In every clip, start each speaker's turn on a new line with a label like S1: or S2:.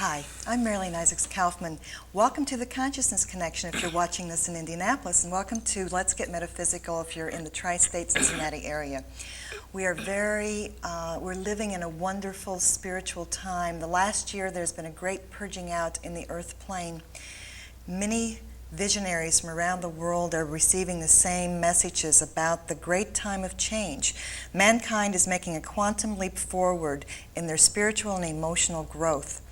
S1: Hi, I'm Marilene Isaacs Kauffman. Welcome to the Consciousness Connection if you're watching this in Indianapolis, and welcome to Let's Get Metaphysical if you're in the Tri-State Cincinnati area. We are we're living in a wonderful spiritual time. The last year there's been a great purging out in the earth plane. Many visionaries from around the world are receiving the same messages about the great time of change. Mankind is making a quantum leap forward in their spiritual and emotional growth.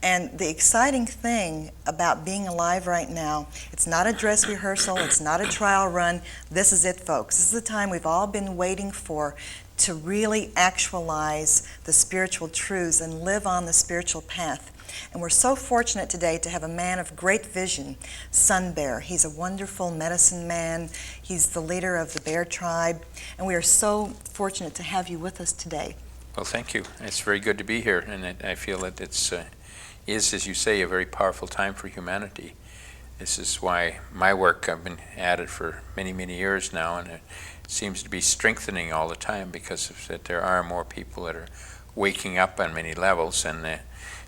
S1: And the exciting thing about being alive right now, it's not a dress rehearsal, it's not a trial run. This is it, folks. This is the time we've all been waiting for to really actualize the spiritual truths and live on the spiritual path. And we're so fortunate today to have a man of great vision, Sun Bear. He's a wonderful medicine man. He's the leader of the bear tribe. And we are so fortunate to have you with us today.
S2: Well, thank you. It's very good to be here. And I feel that it's is, as you say, a very powerful time for humanity. This is why my work, I've been at it for many, many years now, and it seems to be strengthening all the time because of that there are more people that are waking up on many levels. And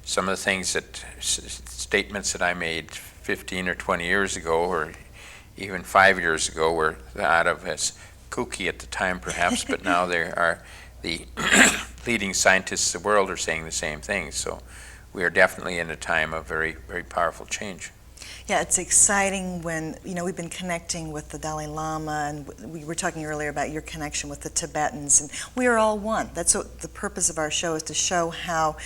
S2: some of the things statements that I made 15 or 20 years ago, or even 5 years ago, were thought of as kooky at the time perhaps, but now there are the leading scientists of the world are saying the same thing. So we are definitely in a time of very, very powerful change.
S1: Yeah, it's exciting when, we've been connecting with the Dalai Lama, and we were talking earlier about your connection with the Tibetans, and we are all one. That's what the purpose of our show is, to show how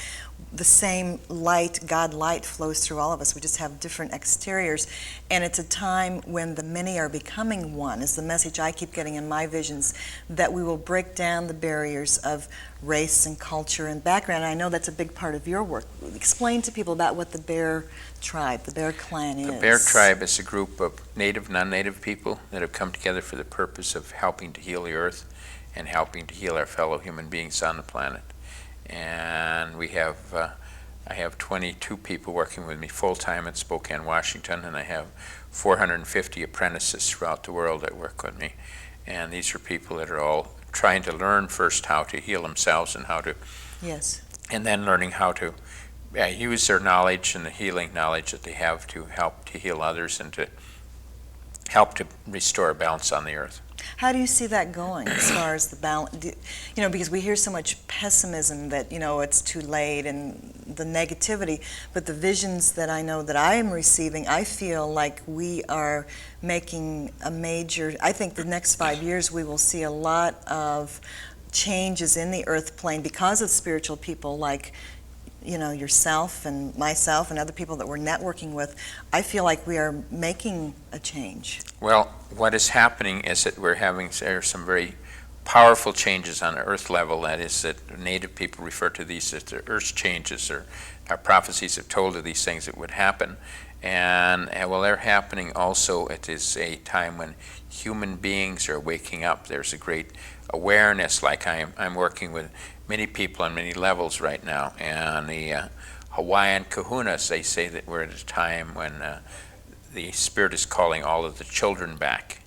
S1: the same light, God light, flows through all of us. We just have different exteriors, and it's a time when the many are becoming one, is the message I keep getting in my visions, that we will break down the barriers of race and culture and background. And I know that's a big part of your work. Explain to people about what the bear tribe, the bear clan is.
S2: The bear tribe is a group of native, non-native people that have come together for the purpose of helping to heal the earth and helping to heal our fellow human beings on the planet. And we have, I have 22 people working with me full-time in Spokane, Washington, and I have 450 apprentices throughout the world that work with me. And these are people that are all trying to learn first how to heal themselves and how to,
S1: yes,
S2: and then learning how to use their knowledge and the healing knowledge that they have to help to heal others and to help to restore balance on the earth.
S1: How do you see that going as far as the balance? Because we hear so much pessimism that, it's too late and the negativity, but the visions that I know that I am receiving, I feel like we are making a major, I think the next 5 years we will see a lot of changes in the earth plane because of spiritual people like yourself and myself and other people that we're networking with. I feel like we are making a change.
S2: Well, what is happening is that there are some very powerful changes on the earth level. That is, that native people refer to these as the earth changes, or our prophecies have told of these things that would happen. And well, they're happening also. It is a time when human beings are waking up. There's a great awareness, like I'm working with many people on many levels right now. And the Hawaiian kahunas, they say that we're at a time when the Spirit is calling all of the children back.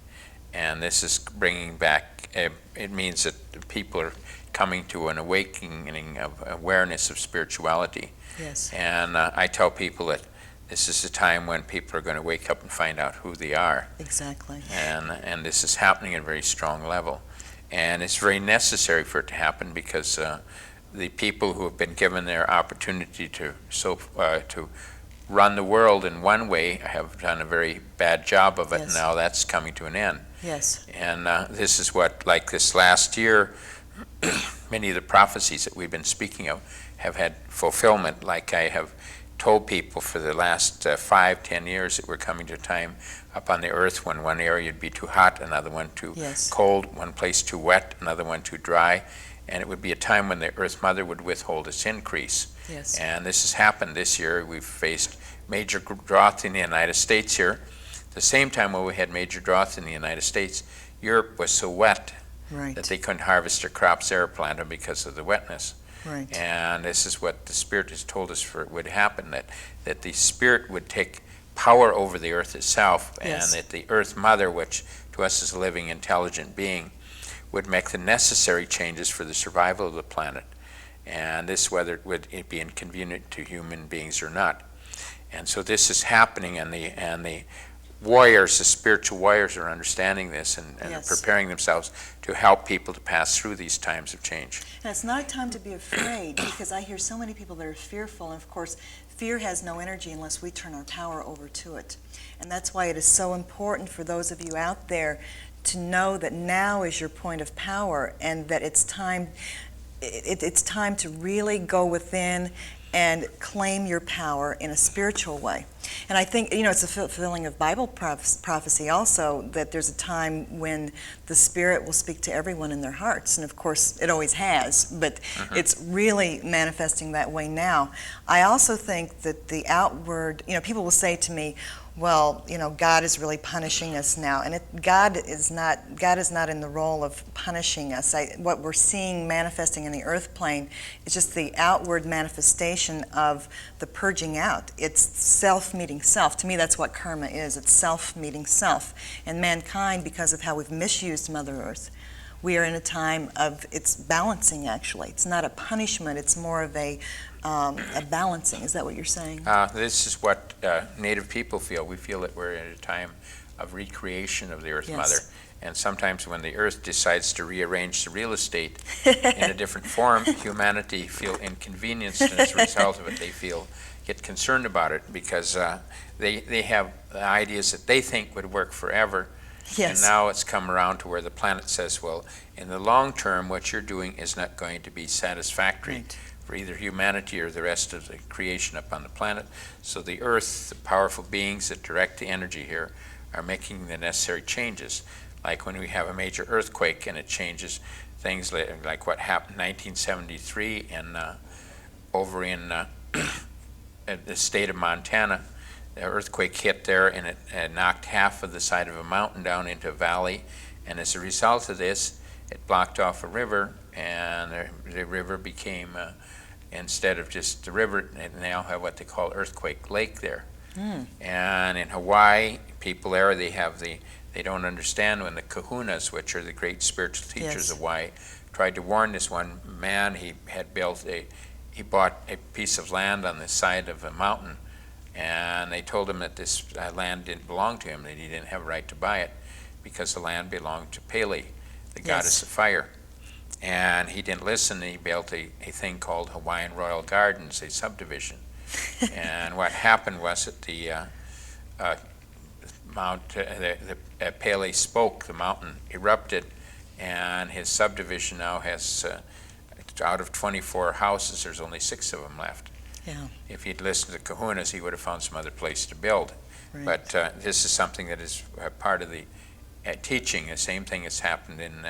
S2: And this is bringing back, it means that people are coming to an awakening of awareness of spirituality.
S1: Yes.
S2: And I tell people that this is a time when people are going to wake up and find out who they are.
S1: Exactly.
S2: And this is happening at a very strong level. And it's very necessary for it to happen because the people who have been given their opportunity to run the world in one way have done a very bad job of it,
S1: yes,
S2: and now that's coming to an end.
S1: Yes.
S2: And this is what, like this last year, many of the prophecies that we've been speaking of have had fulfillment. Like I have told people for the last 5-10 years that we're coming to a time up on the earth when one area would be too hot, another one too
S1: yes,
S2: cold, one place too wet, another one too dry, and it would be a time when the Earth Mother would withhold its increase.
S1: yes.
S2: And this has happened this year. We've faced major drought in the United States here. At the same time when we had major drought in the United States, Europe was so wet
S1: Right.
S2: that they couldn't harvest their crops they were planting because of the wetness.
S1: Right.
S2: And this is what the Spirit has told us would happen, that the Spirit would take power over the earth itself,
S1: Yes.
S2: and that the Earth Mother, which to us is a living, intelligent being, would make the necessary changes for the survival of the planet. and this whether would it be inconvenient to human beings or not. And so this is happening, and the warriors, the spiritual warriors, are understanding this and
S1: Yes.
S2: preparing themselves to help people to pass through these times of change.
S1: And it's not a time to be afraid, because I hear so many people that are fearful, and of course, fear has no energy unless we turn our power over to it. And that's why it is so important for those of you out there to know that now is your point of power, and that it's time to really go within and claim your power in a spiritual way. And I think, it's a fulfilling of Bible prophecy also, that there's a time when the Spirit will speak to everyone in their hearts. And of course, it always has, but it's really manifesting that way now. I also think that the outward, people will say to me, well, God is really punishing us now. And God is not in the role of punishing us. What we're seeing manifesting in the earth plane is just the outward manifestation of the purging out. It's self meeting self. To me, that's what karma is. It's self meeting self. And mankind, because of how we've misused Mother Earth, we are in a time of, it's balancing actually. It's not a punishment, it's more of a balancing. Is that what you're saying?
S2: This is what Native people feel. We feel that we're in a time of recreation of the Earth
S1: Yes.
S2: Mother. And sometimes when the Earth decides to rearrange the real estate in a different form, humanity feel inconvenienced, and as a result of it, they get concerned about it, because they have ideas that they think would work forever.
S1: Yes.
S2: And now it's come around to where the planet says, well, in the long term, what you're doing is not going to be satisfactory
S1: Right.
S2: for either humanity or the rest of the creation up on the planet. So the Earth, the powerful beings that direct the energy here, are making the necessary changes. Like when we have a major earthquake and it changes things like what happened in 1973 over in the state of Montana. The earthquake hit there, and it knocked half of the side of a mountain down into a valley. And as a result of this, it blocked off a river, and the river became, instead of just the river, they now have what they call Earthquake Lake there. And in Hawaii, people there, they don't understand when the kahunas, which are the great spiritual teachers
S1: Yes.
S2: of Hawaii, tried to warn this one man. He bought a piece of land on the side of a mountain, and they told him that this land didn't belong to him, that he didn't have a right to buy it, because the land belonged to Pele, the goddess of fire. And he didn't listen, and he built a thing called Hawaiian Royal Gardens, a subdivision. And what happened was that the Pele spoke, the mountain erupted, and his subdivision now has, out of 24 houses, there's only 6 of them left.
S1: Yeah.
S2: If he'd listened to the kahunas, he would have found some other place to build.
S1: Right.
S2: But this is something that is part of the teaching. The same thing has happened in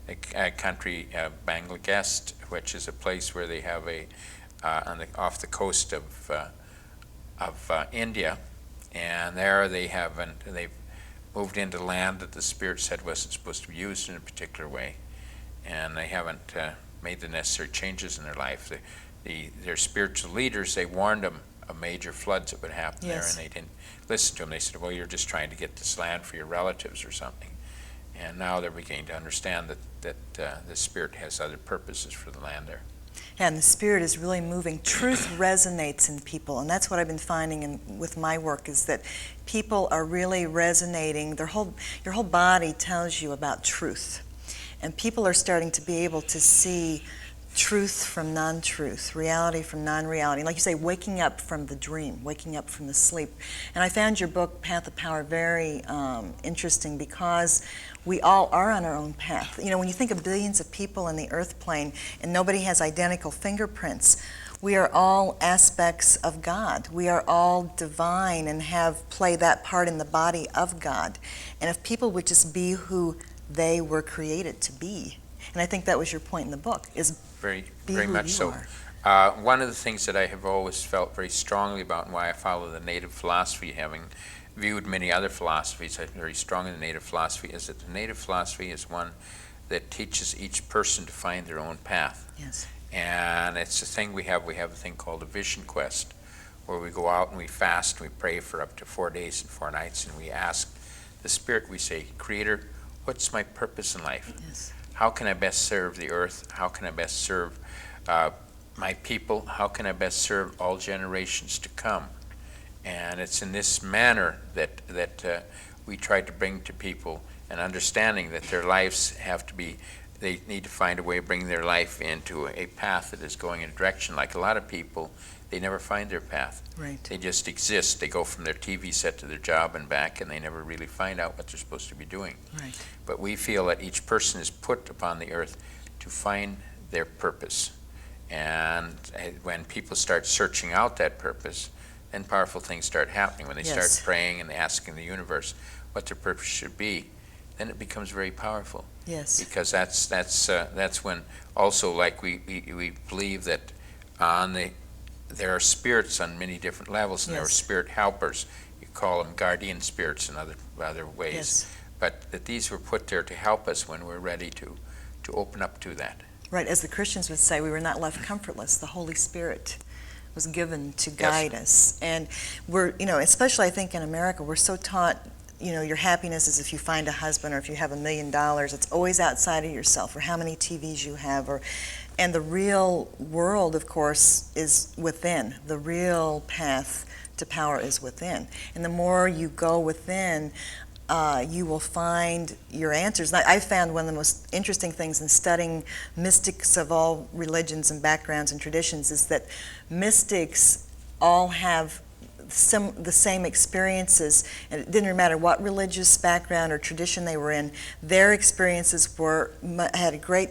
S2: the country Bangladesh, which is a place where they have off the coast of India, and there they've moved into land that the Spirit said wasn't supposed to be used in a particular way, and they haven't made the necessary changes in their life. Their spiritual leaders, they warned them of major floods that would happen
S1: Yes.
S2: there, and they didn't listen to them. They said, well, you're just trying to get this land for your relatives or something. And now they're beginning to understand that the Spirit has other purposes for the land there.
S1: And the Spirit is really moving. Truth resonates in people, and that's what I've been finding with my work, is that people are really resonating. Your whole body tells you about truth, and people are starting to be able to see truth from non-truth, reality from non-reality. Like you say, waking up from the dream, waking up from the sleep. And I found your book, Path of Power, very interesting, because we all are on our own path. When you think of billions of people in the earth plane and nobody has identical fingerprints, we are all aspects of God. We are all divine and play that part in the body of God. And if people would just be who they were created to be, and I think that was your point in the book, is
S2: Very
S1: who
S2: much
S1: you
S2: so.
S1: are.
S2: One of the things that I have always felt very strongly about, and why I follow the native philosophy, having viewed many other philosophies, I'm very strong in the native philosophy, is that the native philosophy is one that teaches each person to find their own path.
S1: Yes.
S2: And it's a thing we have a thing called a vision quest, where we go out and we fast, and we pray for up to 4 days and 4 nights, and we ask the Spirit, we say, Creator, what's my purpose in life?
S1: Yes.
S2: How can I best serve the earth? How can I best serve my people, how can I best serve all generations to come? And it's in this manner that we try to bring to people an understanding that their lives have to be, they need to find a way of bringing their life into a path that is going in a direction. Like a lot of people, they never find their path.
S1: Right.
S2: They just exist. They go from their TV set to their job and back, and they never really find out what they're supposed to be doing.
S1: Right.
S2: But we feel that each person is put upon the earth to find their purpose. And when people start searching out that purpose, then powerful things start happening. When they
S1: Yes.
S2: start praying and asking the universe what their purpose should be, then it becomes very powerful.
S1: Yes.
S2: Because that's when also, like we believe that there are spirits on many different levels, and there are
S1: Yes.
S2: spirit helpers. You call them guardian spirits in other ways.
S1: Yes.
S2: But that these were put there to help us when we're ready to open up to that.
S1: Right. As the Christians would say, we were not left comfortless. The Holy Spirit was given to guide us. And we're, especially I think in America, we're so taught, your happiness is if you find a husband or if you have $1 million. It's always outside of yourself, or how many TVs you have, and the real world, of course, is within. The real path to power is within. And the more you go within, you will find your answers. And I found one of the most interesting things in studying mystics of all religions and backgrounds and traditions is that mystics all have the same experiences, and it didn't matter what religious background or tradition they were in. Their experiences had a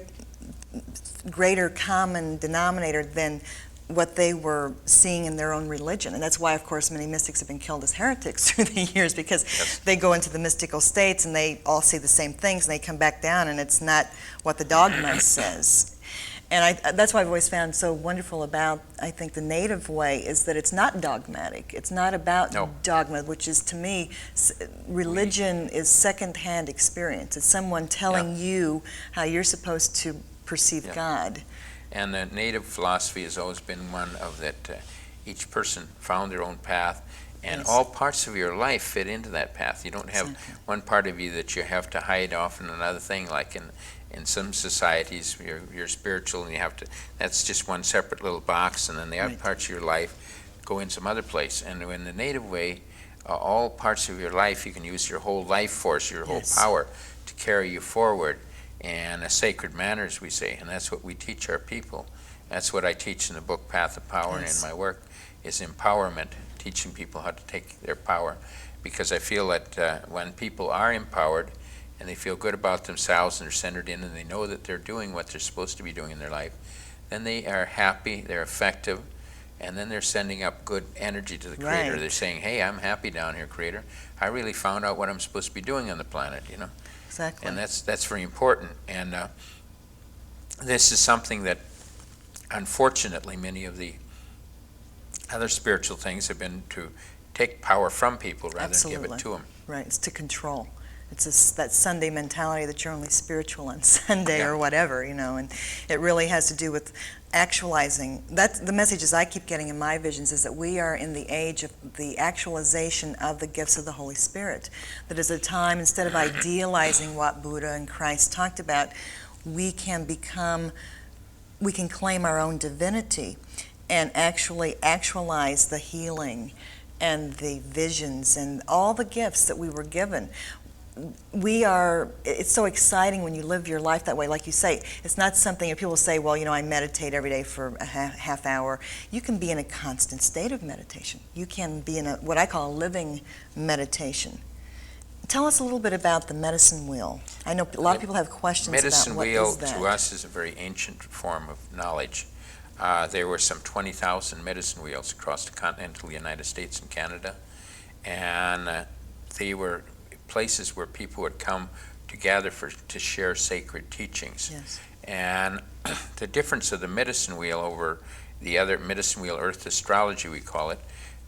S1: greater common denominator than what they were seeing in their own religion. And that's why, of course, many mystics have been killed as heretics through the years, because
S2: Yes.
S1: they go into the mystical states and they all see the same things, and they come back down and it's not what the dogma says. And that's why I've always found so wonderful about, I think, the native way is that it's not dogmatic. It's not about
S2: No.
S1: dogma, which is, to me, religion is second-hand experience. It's someone telling you how you're supposed to perceive
S2: Yeah.
S1: God.
S2: And the native philosophy has always been one of that each person found their own path, and
S1: Yes.
S2: all parts of your life fit into that path. You don't have
S1: Exactly.
S2: one part of you that you have to hide off in another thing, like in some societies you're spiritual and you have to, that's just one separate little box, and then the other
S1: Right.
S2: parts of your life go in some other place. And in the native way, all parts of your life, you can use your whole life force, your whole
S1: Yes.
S2: power to carry you forward in a sacred manner, as we say, and that's what we teach our people. That's what I teach in the book Path of Power
S1: Yes.
S2: and in my work, is empowerment, teaching people how to take their power. Because I feel that when people are empowered and they feel good about themselves and they're centered in and they know that they're doing what they're supposed to be doing in their life, then they are happy, they're effective, and then they're sending up good energy to the Creator.
S1: Right.
S2: They're saying, hey, I'm happy down here, Creator. I really found out what I'm supposed to be doing on the planet,
S1: Exactly.
S2: And that's very important. And this is something that, unfortunately, many of the other spiritual things have been to take power from people rather than give it
S1: Absolutely.
S2: to them.
S1: Right, it's to control. It's that Sunday mentality that you're only spiritual on Sunday
S2: Yeah.
S1: or whatever, and it really has to do with actualizing. That's the messages I keep getting in my visions, is that we are in the age of the actualization of the gifts of the Holy Spirit. That is a time, instead of idealizing what Buddha and Christ talked about, we can claim our own divinity and actually actualize the healing and the visions and all the gifts that we were given. It's so exciting when you live your life that way. Like you say, it's not something that people say, well, I meditate every day for a half hour. You can be in a constant state of meditation. You can be in what I call a living meditation. Tell us a little bit about the medicine wheel. I know a lot of people have questions
S2: Medicine
S1: about what
S2: wheel
S1: is that.
S2: to us is a very ancient form of knowledge. There were some 20,000 medicine wheels across the continental United States and Canada, and they were places where people would come together to share sacred teachings.
S1: Yes.
S2: And the difference of the medicine wheel over the other medicine wheel, earth astrology we call it,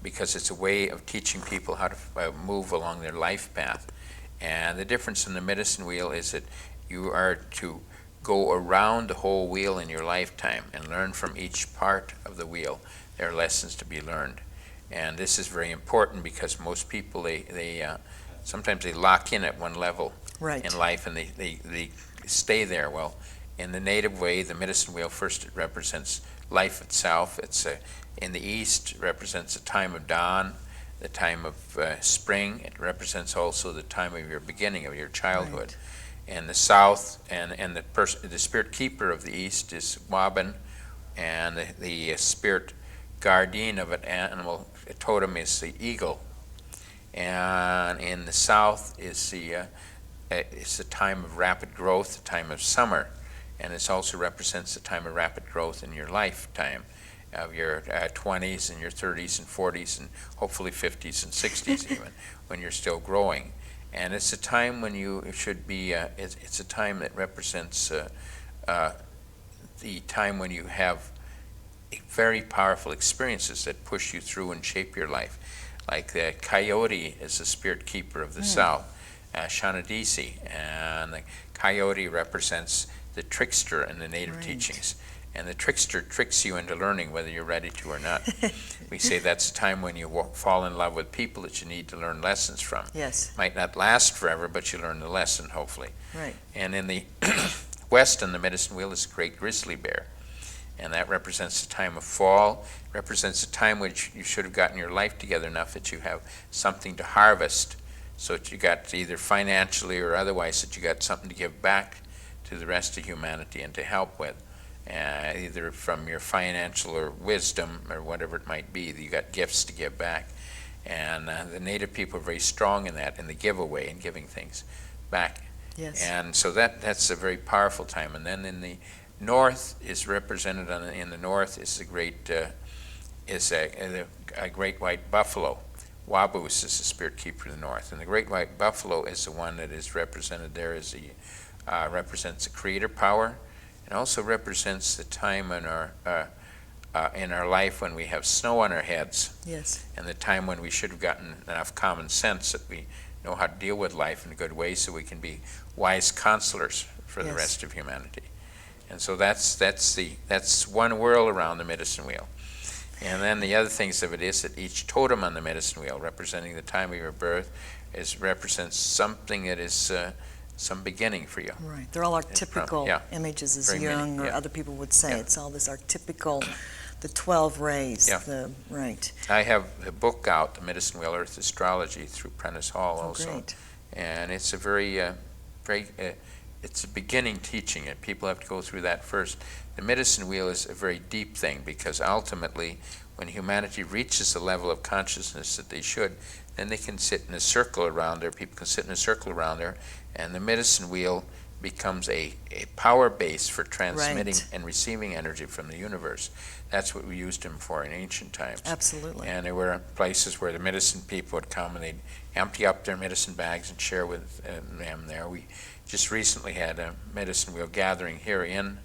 S2: because it's a way of teaching people how to move along their life path. And the difference in the medicine wheel is that you are to go around the whole wheel in your lifetime and learn from each part of the wheel. There are lessons to be learned. And this is very important because most people, sometimes they lock in at one level
S1: Right.
S2: in life and they stay there. Well, in the native way, the medicine wheel, first it represents life itself. In the east represents the time of dawn, the time of spring. It represents also the time of your beginning, of your childhood.
S1: Right.
S2: And the south, and the spirit keeper of the east is Wabin, and the spirit guardian of an animal totem is the eagle. And in the south is it's the time of rapid growth, the time of summer, and it also represents the time of rapid growth in your lifetime, of your 20s and your 30s and 40s and hopefully 50s and 60s even, when you're still growing. And it's a time when you should be, it's a time that represents the time when you have very powerful experiences that push you through and shape your life. Like the coyote is the spirit keeper of the south, Shanadisi, and the coyote represents the trickster in the native teachings. And the trickster tricks you into learning whether you're ready to or not. We say that's the time when you fall in love with people that you need to learn lessons from.
S1: Yes.
S2: Might not last forever, but you learn the lesson, hopefully.
S1: Right.
S2: And in the west on the medicine wheel is the great grizzly bear. And that represents the time of fall, represents the time which you should have gotten your life together enough that you have something to harvest, so that you got either financially or otherwise that you got something to give back to the rest of humanity and to help with. Either from your financial or wisdom or whatever it might be, you got gifts to give back. And the native people are very strong in that, in the giveaway and giving things back.
S1: Yes.
S2: And so that's a very powerful time. And then in the north is represented in the north is the great a great white buffalo. Wabus is the spirit keeper of the north, and the great white buffalo is the one that is represented there as represents the creator power. It also represents the time in our life when we have snow on our heads.
S1: Yes.
S2: And the time when we should have gotten enough common sense that we know how to deal with life in a good way, so we can be wise counselors for the rest of humanity. And so that's one whirl around the medicine wheel. And then the other things of it is that each totem on the medicine wheel, representing the time of your birth, represents something that is some beginning for you.
S1: Right. They're all archetypical images, as
S2: Very
S1: Jung
S2: many,
S1: or other people would say.
S2: Yeah.
S1: It's all this archetypical, the 12 rays.
S2: Yeah.
S1: Right.
S2: I have a book out, The Medicine Wheel Earth Astrology, through Prentice Hall also.
S1: Great.
S2: And it's a it's a beginning teaching, and people have to go through that first. The medicine wheel is a very deep thing, because ultimately, when humanity reaches the level of consciousness that they should, then they can sit in a circle around there, people can sit in a circle around there, and the medicine wheel becomes a power base for transmitting and receiving energy from the universe. That's what we used them for in ancient times.
S1: Absolutely.
S2: And there were places where the medicine people would come and they'd empty up their medicine bags and share with them there. We just recently had a medicine wheel gathering here in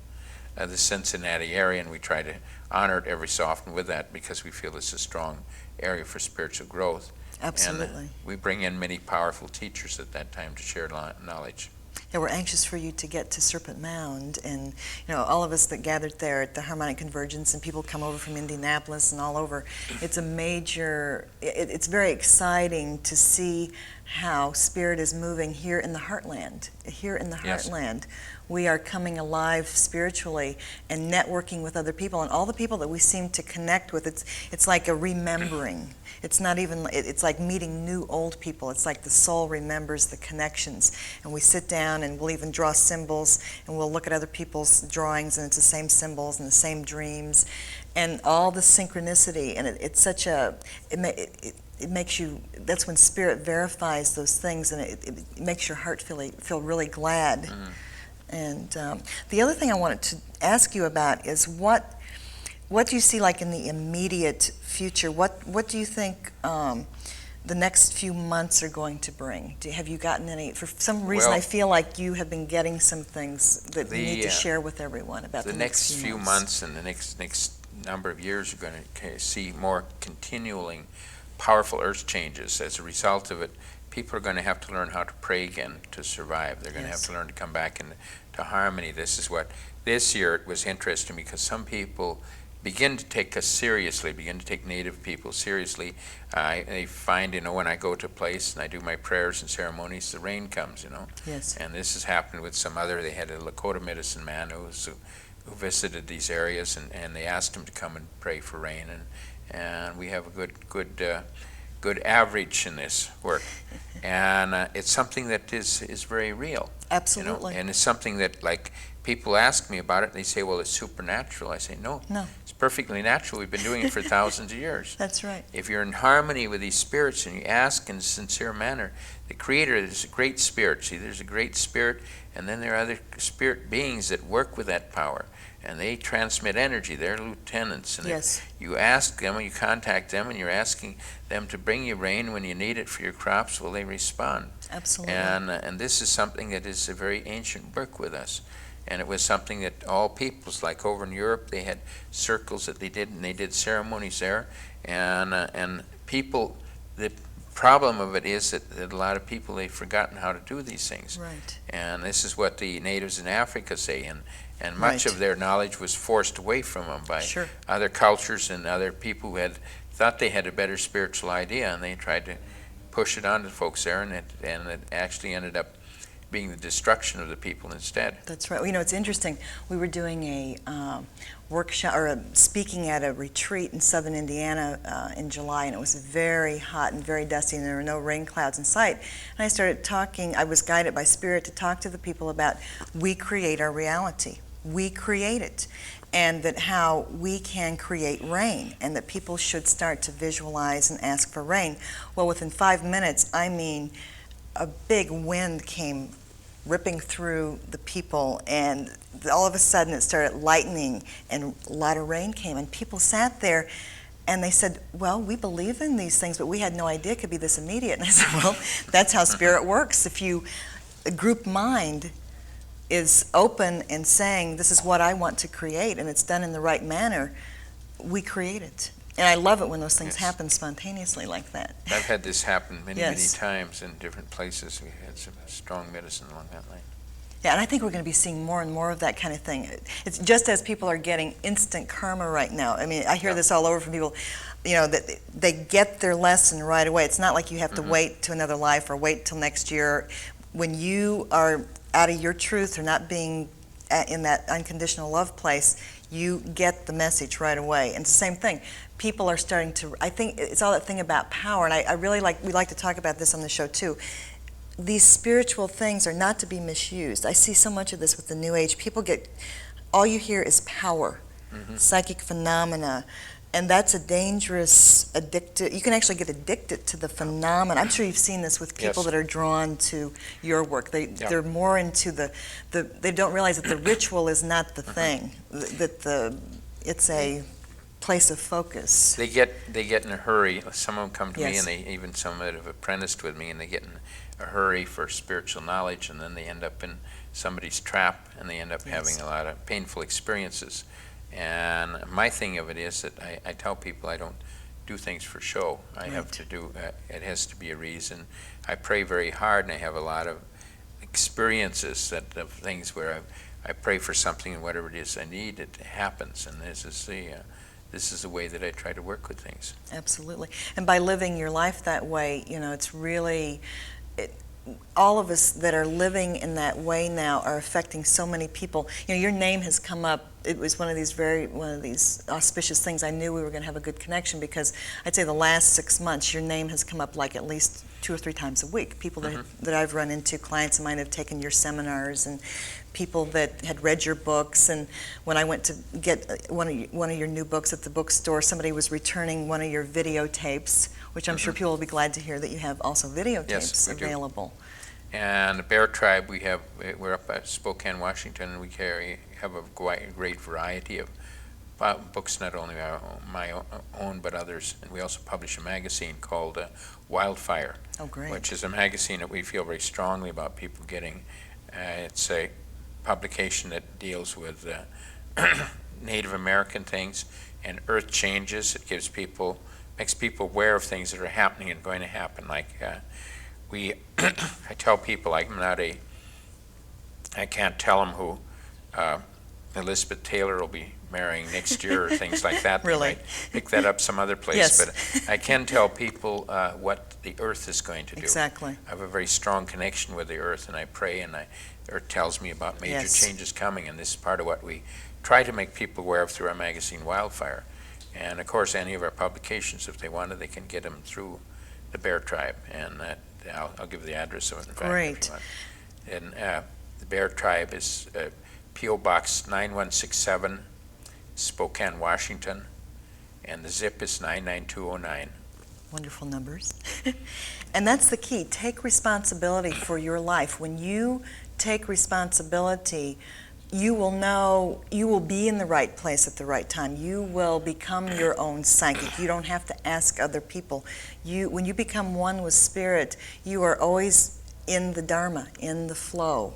S2: the Cincinnati area, and we try to honor it every so often with that, because we feel it's a strong area for spiritual growth.
S1: Absolutely.
S2: And we bring in many powerful teachers at that time to share knowledge.
S1: Yeah, we're anxious for you to get to Serpent Mound, and all of us that gathered there at the Harmonic Convergence, and people come over from Indianapolis and all over. It's a major, it's very exciting to see how Spirit is moving here in the heartland. Here in the heartland, we are coming alive spiritually and networking with other people, and all the people that we seem to connect with. It's like a remembering. It's not even, it's like meeting new old people. It's like the soul remembers the connections. And we sit down and we'll even draw symbols, and we'll look at other people's drawings, and it's the same symbols and the same dreams and all the synchronicity. And it's such a, it makes you, that's when Spirit verifies those things, and it makes your heart feel really glad. Mm-hmm. And the other thing I wanted to ask you about is what do you see like in the immediate future? What do you think the next few months are going to bring? Have you gotten any? For some reason, I feel like you have been getting some things that you need to share with everyone about the next few months.
S2: And the next number of years, you're going to see more continuing powerful earth changes. As a result of it, people are going to have to learn how to pray again to survive. They're going to have to learn to come back into harmony. This year it was interesting, because some people begin to take us seriously, begin to take Native people seriously. I find, when I go to a place and I do my prayers and ceremonies, the rain comes,
S1: Yes.
S2: And this has happened with some other, they had a Lakota medicine man who was who visited these areas, and they asked him to come and pray for rain, and we have a good average in this work, and it's something that is very real.
S1: Absolutely.
S2: And it's something that, like, people ask me about it, and they say, well, it's supernatural. I say, no, it's perfectly natural. We've been doing it for thousands of years.
S1: That's right.
S2: If you're in harmony with these spirits and you ask in a sincere manner, the Creator is a great spirit. See, there's a great spirit, and then there are other spirit beings that work with that power, and they transmit energy. They're lieutenants. And
S1: Yes.
S2: you ask them, you contact them, and you're asking them to bring you rain when you need it for your crops, well, they respond.
S1: Absolutely.
S2: And this is something that is a very ancient work with us. And it was something that all peoples, like over in Europe, they had circles that they did, and they did ceremonies there. And people, the problem of it is that a lot of people, they've forgotten how to do these things.
S1: Right.
S2: And this is what the natives in Africa say. And much
S1: Right.
S2: of their knowledge was forced away from them by
S1: Sure.
S2: other cultures and other people who had thought they had a better spiritual idea, and they tried to push it on to folks there, and it actually ended up being the destruction of the people instead.
S1: That's right. Well, you know, it's interesting. We were doing a workshop or speaking at a retreat in southern Indiana in July, and it was very hot and very dusty, and there were no rain clouds in sight. And I started talking, I was guided by Spirit to talk to the people about we create our reality. We create it. And that how we can create rain, and that people should start to visualize and ask for rain. Well, within 5 minutes, I mean, a big wind came ripping through the people, and all of a sudden it started lightning, and a lot of rain came, and people sat there, and they said, well, we believe in these things, but we had no idea it could be this immediate. And I said, well, that's how Spirit works. If you, a group mind is open and saying, this is what I want to create, and it's done in the right manner, we create it. And I love it when those things
S2: Yes.
S1: happen spontaneously like that.
S2: I've had this happen many
S1: Yes.
S2: times in different places. We had some strong medicine along that line.
S1: Yeah, and I think we're going to be seeing more and more of that kind of thing. It's just as people are getting instant karma right now. I mean, I hear this all over from people, you know, that they get their lesson right away. It's not like you have to wait to another life or wait till next year. When you are out of your truth or not being in that unconditional love place, you get the message right away. And it's the same thing. People are starting to, I think it's all that thing about power, and I really we like to talk about this on the show too. These spiritual things are not to be misused. I see so much of this with the New Age. People get, all you hear is power, psychic phenomena, and that's a dangerous, addictive, you can actually get addicted to the phenomena. I'm sure you've seen this with people
S2: Yes.
S1: that are drawn to your work. They're more into they don't realize that the ritual is not the thing, that it's a place of focus.
S2: They get in a hurry. Some of them come to me,
S1: Yes.
S2: and even some that have apprenticed with me, and they get in a hurry for spiritual knowledge, and then they end up in somebody's trap, and they end up having a lot of painful experiences. And my thing of it is that I tell people I don't do things for show. I have to do, it has to be a reason. I pray very hard, and I have a lot of experiences of things where I pray for something, and whatever it is I need, it happens. And this is the way that I try to work with things.
S1: Absolutely. And by living your life that way, you know, it's really, all of us that are living in that way now are affecting so many people. You know, your name has come up. It was one of these auspicious things. I knew we were going to have a good connection because I'd say the last 6 months, your name has come up like at least 2 or 3 times a week. People that I've run into, clients of mine have taken your seminars, and people that had read your books. And when I went to get one of your new books at the bookstore, somebody was returning one of your videotapes, which I'm sure people will be glad to hear that you have also videotapes
S2: Yes, we do.
S1: available.
S2: And the Bear Tribe, we're up at Spokane, Washington, and we have a great variety of books, not only my own but others. And we also publish a magazine called Wildfire,
S1: Oh, great.
S2: which is a magazine that we feel very strongly about people getting. It's a publication that deals with Native American things and earth changes. It makes people aware of things that are happening and going to happen. Like I tell people I can't tell them who Elizabeth Taylor will be marrying next year or things like that.
S1: Really?
S2: They might pick that up some other place.
S1: Yes.
S2: But I can tell people what the earth is going to do.
S1: Exactly.
S2: I have a very strong connection with the earth, and I pray, and the earth tells me about major
S1: Yes.
S2: changes coming, and this is part of what we try to make people aware of through our magazine Wildfire. And of course, any of our publications, if they wanted, they can get them through the Bear Tribe. And I'll give the address of it, in fact,
S1: Great.
S2: if you want. And the Bear Tribe is P.O. Box 9167, Spokane, Washington, and the zip is 99209.
S1: Wonderful numbers. And that's the key. Take responsibility for your life. When you take responsibility, you will know you will be in the right place at the right time. You will become your own psychic. You don't have to ask other people. When you become one with Spirit, you are always in the Dharma, in the flow.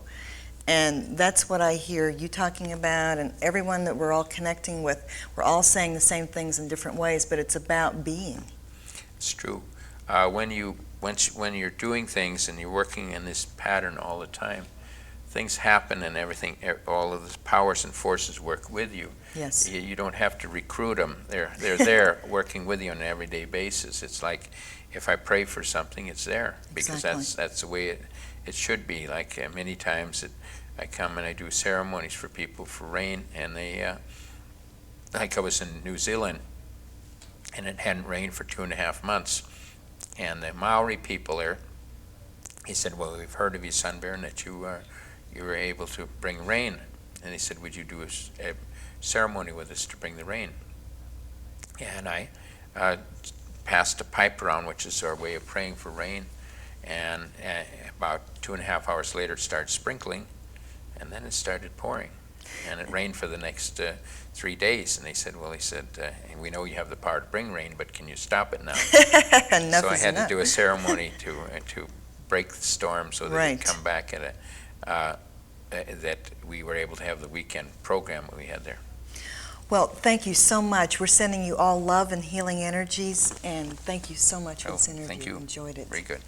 S1: And that's what I hear you talking about, and everyone that we're all connecting with. We're all saying the same things in different ways, but it's about being.
S2: It's true. When you're doing things and you're working in this pattern all the time, things happen and everything, all of the powers and forces work with you.
S1: Yes.
S2: You don't have to recruit them. They're there working with you on an everyday basis. It's like if I pray for something, it's there, because
S1: Exactly.
S2: that's the way it should be. Like many times I come and I do ceremonies for people for rain, and they, like I was in New Zealand, and it hadn't rained for 2.5 months. And the Maori people there, he said, well, we've heard of you, Sun Baron, that you were able to bring rain. And he said, would you do a ceremony with us to bring the rain? And I passed a pipe around, which is our way of praying for rain. And about 2.5 hours later, it started sprinkling, and then it started pouring. And it rained for the next 3 days. And they said, well, we know you have the power to bring rain, but can you stop it now?
S1: Enough
S2: So I
S1: is
S2: had
S1: enough.
S2: to do a ceremony to break the storm so that
S1: Right.
S2: it'd come back that we were able to have the weekend program that we had there.
S1: Well, thank you so much. We're sending you all love and healing energies, and thank you so much for this interview.
S2: Thank you.
S1: Enjoyed it.
S2: Very good.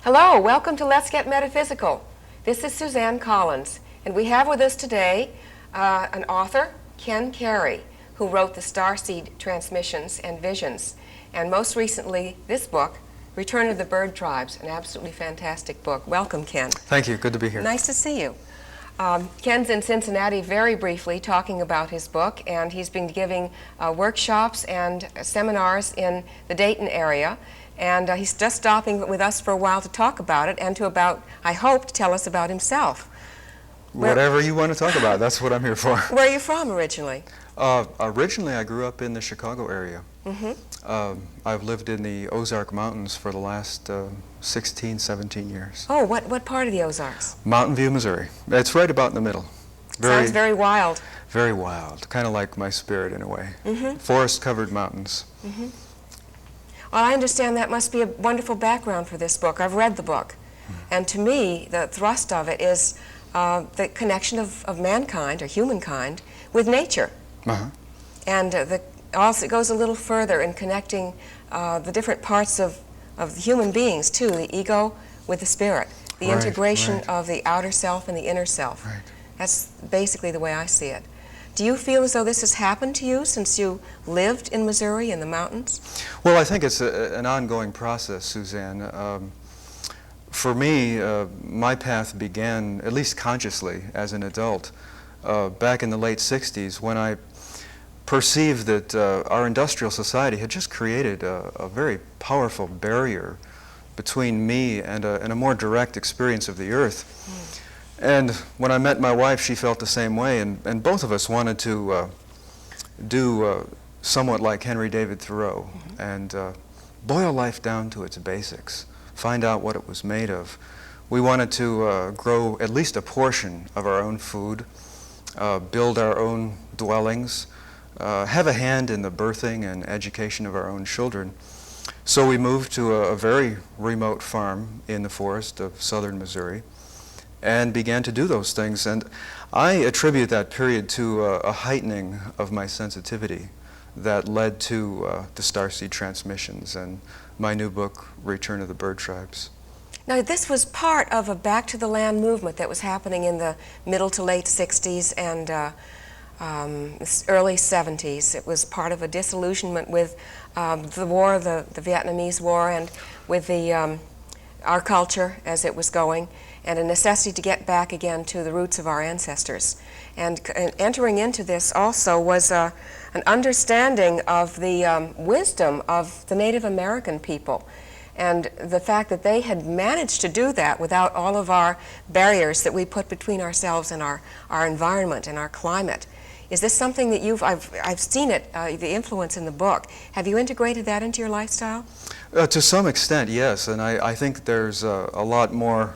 S3: Hello, welcome to Let's Get Metaphysical. This is Suzanne Collins, and we have with us today an author, Ken Carey, who wrote the Starseed Transmissions and Visions, and most recently this book, Return of the Bird Tribes, an absolutely fantastic book. Welcome, Ken.
S4: Thank you. Good to be here.
S3: Nice to see you. Ken's in Cincinnati very briefly talking about his book, and he's been giving workshops and seminars in the Dayton area. And he's just stopping with us for a while to talk about it and I hope, to tell us about himself.
S4: Whatever you want to talk about, that's what I'm here for.
S3: Where are you from originally?
S4: Originally, I grew up in the Chicago area.
S3: Mm-hmm.
S4: I've lived in the Ozark Mountains for the last 16, 17 years.
S3: Oh, what part of the Ozarks?
S4: Mountain View, Missouri. It's right about in the middle.
S3: Sounds very wild.
S4: Very wild, kind of like my spirit in a way.
S3: Mm-hmm.
S4: Forest-covered mountains.
S3: Mm-hmm. Well, I understand that must be a wonderful background for this book. I've read the book. And to me, the thrust of it is the connection of mankind, or humankind, with nature.
S4: Uh-huh.
S3: And also it goes a little further in connecting the different parts of human beings, too, the ego with the spirit, the
S4: Right,
S3: integration
S4: right.
S3: of the outer self and the inner self.
S4: Right.
S3: That's basically the way I see it. Do you feel as though this has happened to you since you lived in Missouri in the mountains?
S4: Well, I think it's an ongoing process, Suzanne. For me, my path began, at least consciously, as an adult, back in the late 60s, when I perceived that our industrial society had just created a very powerful barrier between me and a more direct experience of the earth. And when I met my wife, she felt the same way, and both of us wanted to do somewhat like Henry David Thoreau, and boil life down to its basics, find out what it was made of. We wanted to grow at least a portion of our own food, build our own dwellings, have a hand in the birthing and education of our own children. So we moved to a very remote farm in the forest of southern Missouri and began to do those things. And I attribute that period to a heightening of my sensitivity that led to the Starseed Transmissions and my new book, Return of the Bird Tribes.
S3: Now, this was part of a back to the land movement that was happening in the middle to late 60s and early 70s. It was part of a disillusionment with the war, the Vietnamese War, and with our culture as it was going. and a necessity to get back again to the roots of our ancestors. And entering into this also was an understanding of the wisdom of the Native American people, and the fact that they had managed to do that without all of our barriers that we put between ourselves and our environment and our climate. Is this something that I've seen it, the influence in the book. Have you integrated that into your lifestyle?
S4: To some extent, yes, and I think there's a lot more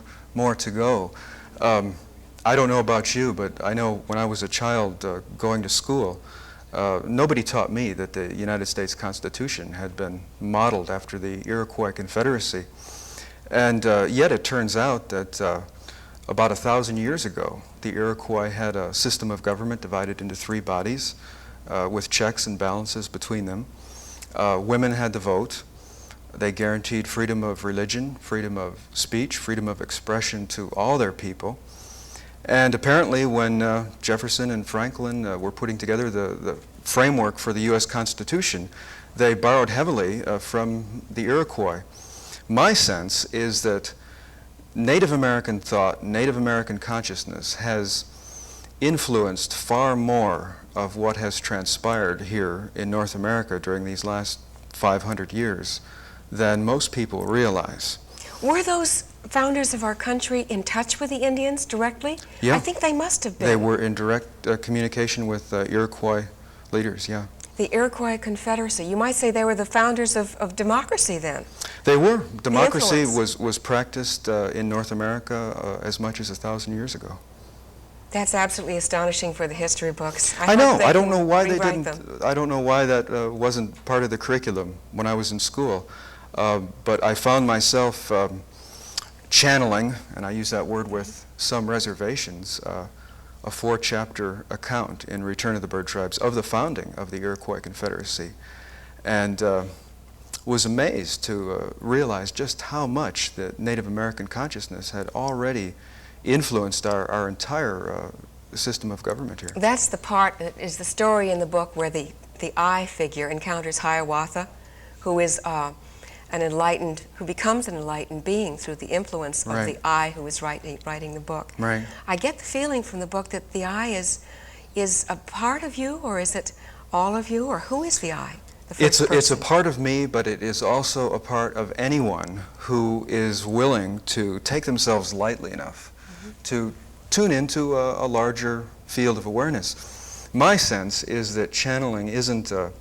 S4: to go. I don't know about you, but I know when I was a child going to school, nobody taught me that the United States Constitution had been modeled after the Iroquois Confederacy. And yet it turns out that about 1,000 years ago, the Iroquois had a system of government divided into 3 bodies with checks and balances between them. Women had the vote. They guaranteed freedom of religion, freedom of speech, freedom of expression to all their people. And apparently when Jefferson and Franklin were putting together the framework for the U.S. Constitution, they borrowed heavily from the Iroquois. My sense is that Native American thought, Native American consciousness has influenced far more of what has transpired here in North America during these last 500 years than most people realize.
S3: Were those founders of our country in touch with the Indians directly?
S4: Yeah.
S3: I think they must have been.
S4: They were in direct communication with Iroquois leaders, yeah.
S3: The Iroquois Confederacy. You might say they were the founders of democracy then.
S4: They were. Democracy
S3: influence.
S4: was practiced in North America as much as 1,000 years ago.
S3: That's absolutely astonishing for the history books.
S4: I know.
S3: hope they
S4: I don't
S3: can
S4: know why they
S3: rewrite
S4: didn't.
S3: them.
S4: I don't know why that wasn't part of the curriculum when I was in school. But I found myself channeling, and I use that word with some reservations, a 4-chapter account in Return of the Bird Tribes of the founding of the Iroquois Confederacy, and was amazed to realize just how much the Native American consciousness had already influenced our entire system of government here.
S3: That's the part that is the story in the book where the I figure encounters Hiawatha, who is who becomes an enlightened being through the influence of the I who is writing the book.
S4: Right.
S3: I get the feeling from the book that the I is a part of you, or is it all of you, or who is the I?
S4: It's a part of me, but it is also a part of anyone who is willing to take themselves lightly enough to tune into a larger field of awareness. My sense is that channeling isn't a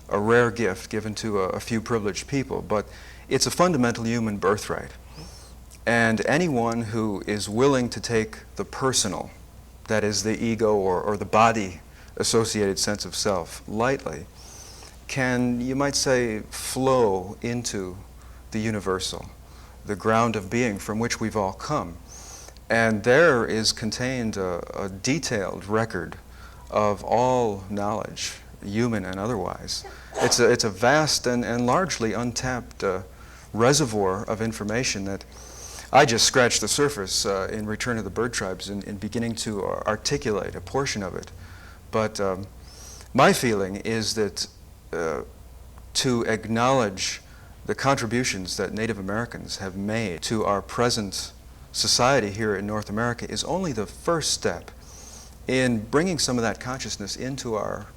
S4: rare gift given to a few privileged people, but it's a fundamental human birthright. And anyone who is willing to take the personal, that is the ego or the body-associated sense of self, lightly, can, you might say, flow into the universal, the ground of being from which we've all come. And there is contained a detailed record of all knowledge, human and otherwise. It's a vast and largely untapped reservoir of information that I just scratched the surface in Return of the Bird Tribes in beginning to articulate a portion of it. But my feeling is that to acknowledge the contributions that Native Americans have made to our present society here in North America is only the first step in bringing some of that consciousness into our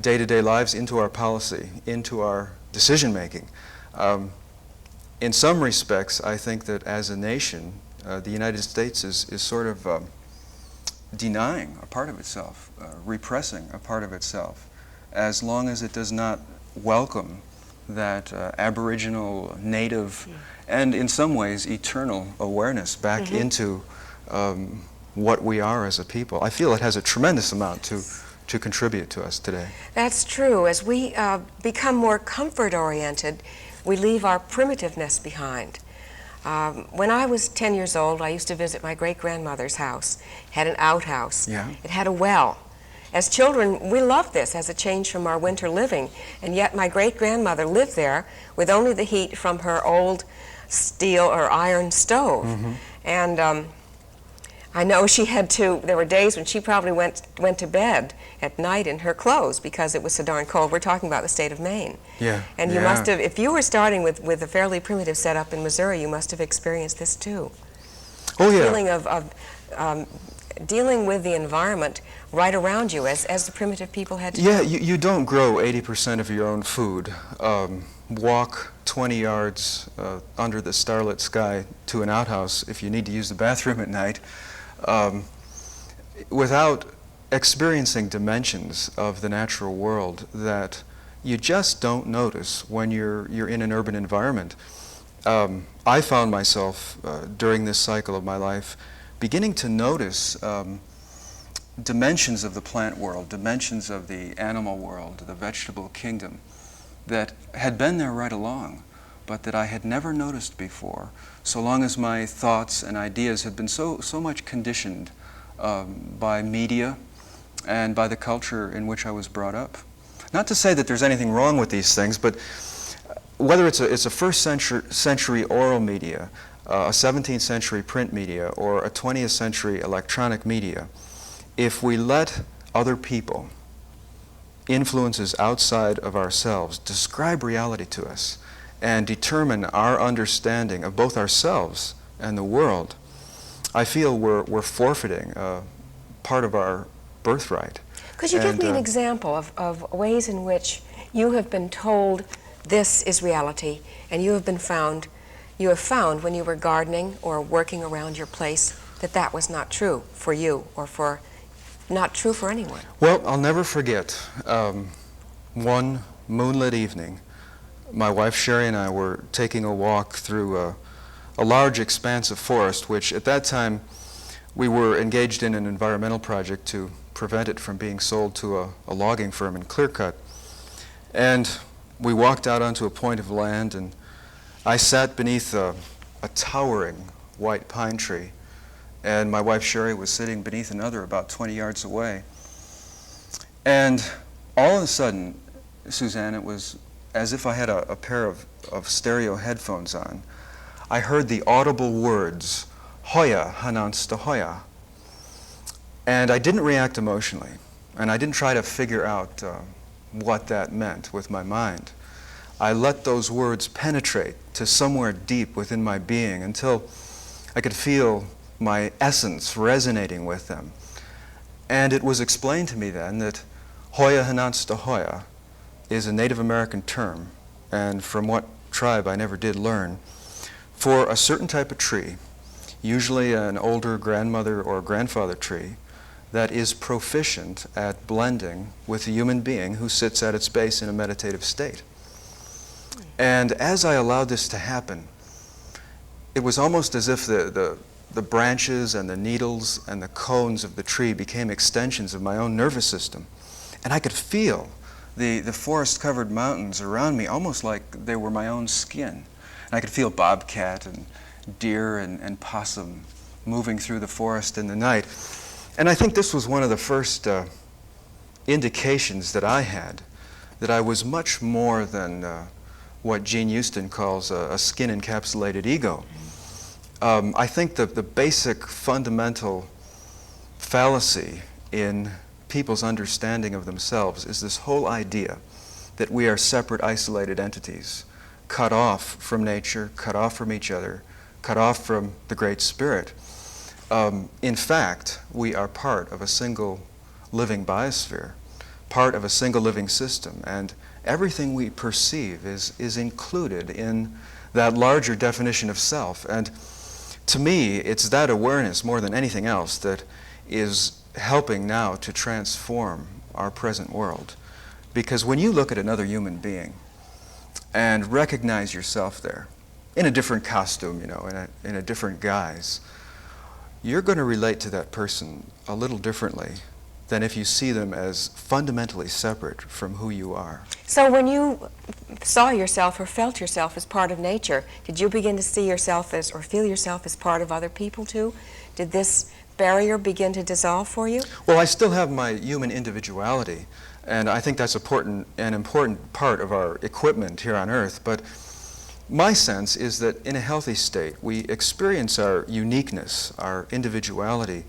S4: day-to-day lives, into our policy, into our decision-making. In some respects, I think that as a nation, the United States is sort of denying a part of itself, repressing a part of itself, as long as it does not welcome that Aboriginal, Native, and in some ways eternal awareness back into what we are as a people. I feel it has a tremendous amount to contribute to us today.
S3: That's true. As we become more comfort-oriented, we leave our primitiveness behind. When I was 10 years old, I used to visit my great-grandmother's house. It had an outhouse.
S4: Yeah.
S3: It had a well. As children, we loved this as a change from our winter living, and yet my great-grandmother lived there with only the heat from her old steel or iron stove. And I know she had to, there were days when she probably went to bed at night in her clothes because it was so darn cold. We're talking about the state of Maine.
S4: Yeah.
S3: And you must have, if you were starting with a fairly primitive setup in Missouri, you must have experienced this too.
S4: Oh, yeah.
S3: feeling of dealing with the environment right around you as the primitive people had to
S4: Yeah,
S3: do.
S4: you don't grow 80% of your own food. Walk 20 yards under the starlit sky to an outhouse if you need to use the bathroom at night without experiencing dimensions of the natural world that you just don't notice when you're in an urban environment. I found myself during this cycle of my life beginning to notice dimensions of the plant world, dimensions of the animal world, the vegetable kingdom that had been there right along, but that I had never noticed before, so long as my thoughts and ideas had been so much conditioned by media and by the culture in which I was brought up. Not to say that there's anything wrong with these things, but whether it's a first century oral media, a 17th century print media, or a 20th century electronic media, if we let other people, influences outside of ourselves, describe reality to us and determine our understanding of both ourselves and the world, I feel we're forfeiting part of our birthright.
S3: Could you give me an example of ways in which you have been told this is reality, and you have found when you were gardening or working around your place that that was not true for you or not true for anyone?
S4: Well, I'll never forget one moonlit evening. My wife Sherry and I were taking a walk through a large expanse of forest, which at that time we were engaged in an environmental project to prevent it from being sold to a logging firm in Clearcut. And we walked out onto a point of land, and I sat beneath a towering white pine tree, and my wife Sherry was sitting beneath another about 20 yards away. And all of a sudden, Suzanne, it was as if I had a pair of stereo headphones on. I heard the audible words, Hoya Hanansta Hoya. And I didn't react emotionally, and I didn't try to figure out what that meant with my mind. I let those words penetrate to somewhere deep within my being until I could feel my essence resonating with them. And it was explained to me then that Hoya Hanansta Hoya is a Native American term, and from what tribe I never did learn, for a certain type of tree, usually an older grandmother or grandfather tree, that is proficient at blending with a human being who sits at its base in a meditative state. And as I allowed this to happen, it was almost as if the branches and the needles and the cones of the tree became extensions of my own nervous system. And I could feel the forest-covered mountains around me almost like they were my own skin. And I could feel bobcat and deer and possum moving through the forest in the night. And I think this was one of the first indications that I had that I was much more than what Gene Houston calls a skin-encapsulated ego. I think the basic fundamental fallacy in people's understanding of themselves is this whole idea that we are separate, isolated entities, cut off from nature, cut off from each other, cut off from the Great Spirit. In fact, we are part of a single living biosphere, part of a single living system, and everything we perceive is included in that larger definition of self. And to me, it's that awareness more than anything else that is helping now to transform our present world. Because when you look at another human being and recognize yourself there, in a different costume, in a different guise, you're going to relate to that person a little differently than if you see them as fundamentally separate from who you are.
S3: So when you saw yourself or felt yourself as part of nature, did you begin to see yourself as, or feel yourself as part of other people too? Did this barrier begin to dissolve for you?
S4: Well, I still have my human individuality, and I think that's an important part of our equipment here on Earth, but my sense is that in a healthy state, we experience our uniqueness, our individuality,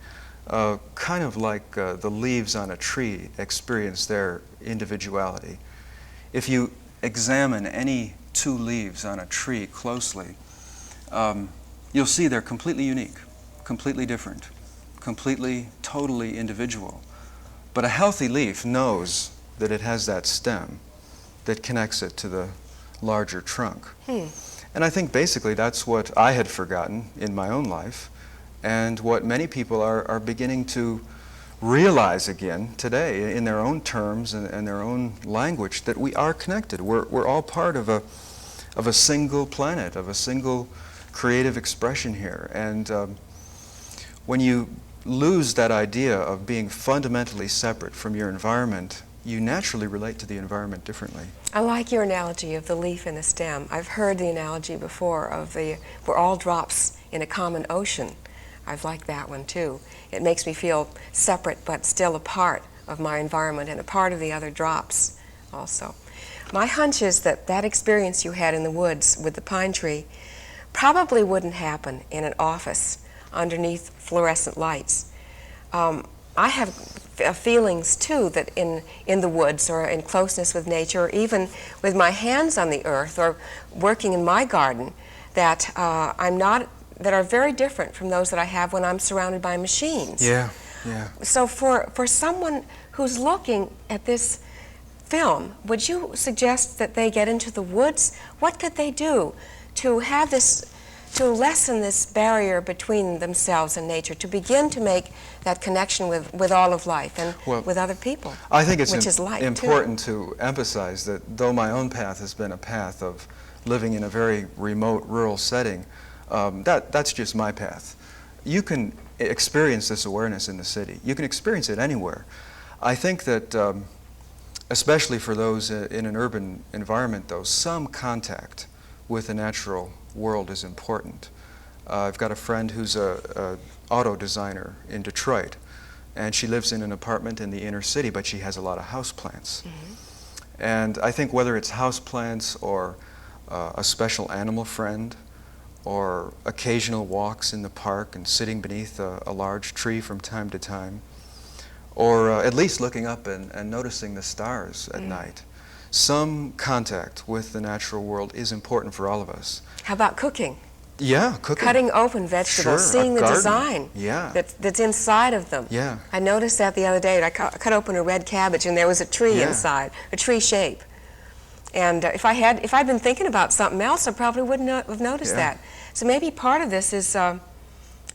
S4: kind of like the leaves on a tree experience their individuality. If you examine any two leaves on a tree closely, you'll see they're completely unique, completely different, completely, totally individual. But a healthy leaf knows that it has that stem that connects it to the larger trunk. And I think basically that's what I had forgotten in my own life, and what many people are beginning to realize again today in their own terms and their own language, that we are connected. We're all part of a single planet, of a single creative expression here. And when you lose that idea of being fundamentally separate from your environment, you naturally relate to the environment differently.
S3: I like your analogy of the leaf and the stem. I've heard the analogy before of we're all drops in a common ocean. I've liked that one too. It makes me feel separate but still a part of my environment and a part of the other drops also. My hunch is that that experience you had in the woods with the pine tree probably wouldn't happen in an office underneath fluorescent lights. I have feelings too that in the woods or in closeness with nature, or even with my hands on the earth or working in my garden, that that are very different from those that I have when I'm surrounded by machines.
S4: Yeah.
S3: So for someone who's looking at this film, would you suggest that they get into the woods? What could they do to have this, to lessen this barrier between themselves and nature, to begin to make that connection with all of life and with other people?
S4: I think it's
S3: which is light,
S4: important to emphasize that though my own path has been a path of living in a very remote rural setting, that's just my path. You can experience this awareness in the city. You can experience it anywhere. I think that especially for those in an urban environment, though, some contact with the natural world is important. I've got a friend who's an auto designer in Detroit, and she lives in an apartment in the inner city, but she has a lot of houseplants. And I think whether it's houseplants or a special animal friend, or occasional walks in the park and sitting beneath a large tree from time to time, or at least looking up and noticing the stars at night. Some contact with the natural world is important for all of us.
S3: How about cooking?
S4: Yeah, cooking.
S3: Cutting open vegetables,
S4: Sure,
S3: seeing the
S4: garden.
S3: design that's inside of them.
S4: Yeah.
S3: I noticed that the other day. I cut open a red cabbage and there was a tree inside, a tree shape. And if I'd been thinking about something else, I probably wouldn't have noticed that. So maybe part of this is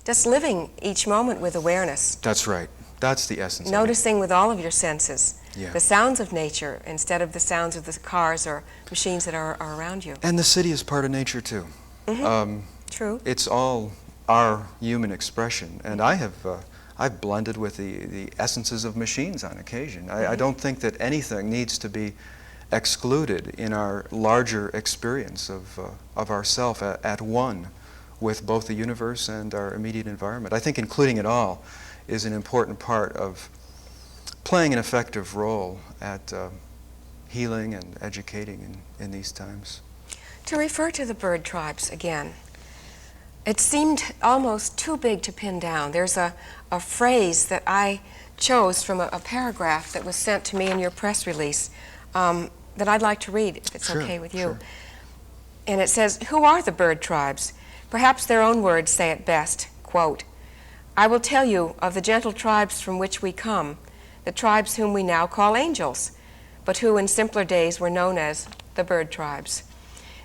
S3: just living each moment with awareness.
S4: That's right. That's the essence.
S3: Noticing with all of your senses
S4: Yeah.
S3: the sounds of nature instead of the sounds of the cars or machines that are around you.
S4: And the city is part of nature too.
S3: True.
S4: It's all our human expression, and I've blended with the essences of machines on occasion. I don't think that anything needs to be excluded in our larger experience of ourself at one with both the universe and our immediate environment. I think including it all is an important part of playing an effective role at healing and educating in these times.
S3: To refer to the bird tribes again, it seemed almost too big to pin down. There's a phrase that I chose from a paragraph that was sent to me in your press release that I'd like to read, if it's okay with you.
S4: Sure.
S3: And it says, "Who are the bird tribes? Perhaps their own words say it best. Quote, I will tell you of the gentle tribes from which we come, the tribes whom we now call angels, but who in simpler days were known as the bird tribes.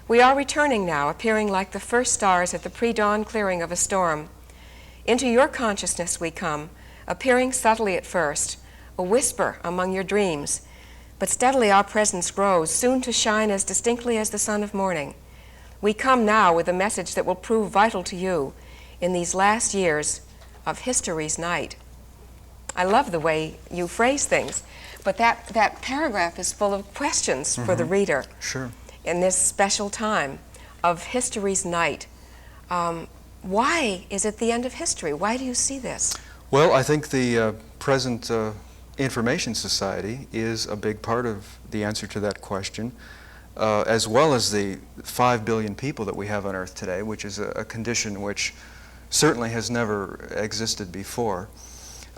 S3: We are returning now, appearing like the first stars at the pre-dawn clearing of a storm. Into your consciousness we come, appearing subtly at first, a whisper among your dreams, but steadily our presence grows, soon to shine as distinctly as the sun of morning. We come now with a message that will prove vital to you in these last years of history's night." I love the way you phrase things, but that paragraph is full of questions for the reader.
S4: Sure.
S3: In this special time of history's night. Why is it the end of history? Why do you see this?
S4: Well, I think the present information society is a big part of the answer to that question, as well as the 5 billion people that we have on Earth today, which is a condition which certainly has never existed before.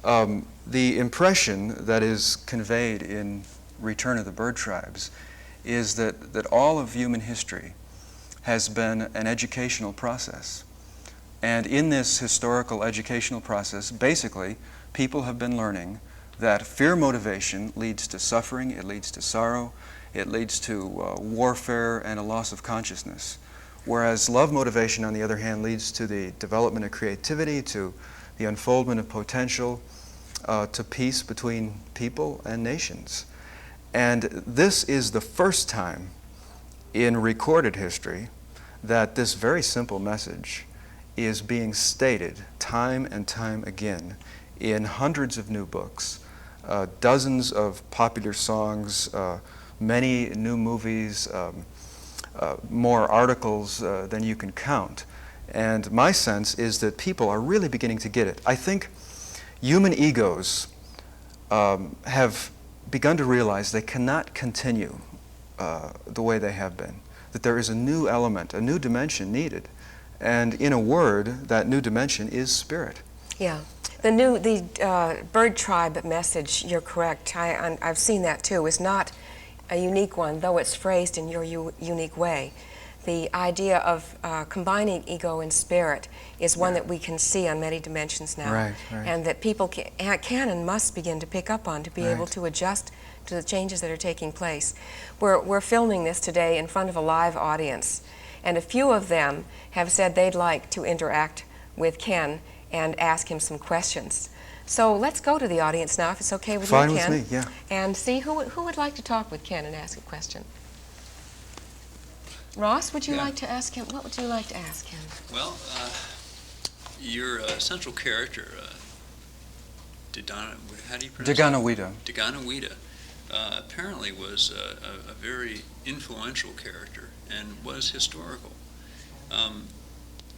S4: The impression that is conveyed in Return of the Bird Tribes is that all of human history has been an educational process. And in this historical educational process, basically, people have been learning that fear motivation leads to suffering, it leads to sorrow, it leads to warfare and a loss of consciousness. Whereas love motivation, on the other hand, leads to the development of creativity, to the unfoldment of potential, to peace between people and nations. And this is the first time in recorded history that this very simple message is being stated time and time again in hundreds of new books, dozens of popular songs, many new movies, more articles than you can count. And my sense is that people are really beginning to get it. I think human egos have begun to realize they cannot continue the way they have been, that there is a new element, a new dimension needed. And in a word, that new dimension is spirit.
S3: Yeah. The bird tribe message, you're correct. I've seen that too. Is not a unique one, though it's phrased in your unique way. The idea of combining ego and spirit is one that we can see on many dimensions now,
S4: Right.
S3: and that people can and must begin to pick up on to be able to adjust to the changes that are taking place. We're filming this today in front of a live audience, and a few of them have said they'd like to interact with Ken and ask him some questions. So let's go to the audience now, if it's okay with you, Ken.
S4: Fine with me, yeah.
S3: And see who would like to talk with Ken and ask a question. Ross, would you like to ask him? What would you like to ask him?
S5: Well, your central character, Didana, how do you pronounce
S4: Daganawida.
S5: it? Daganawida, apparently was a very influential character and was historical.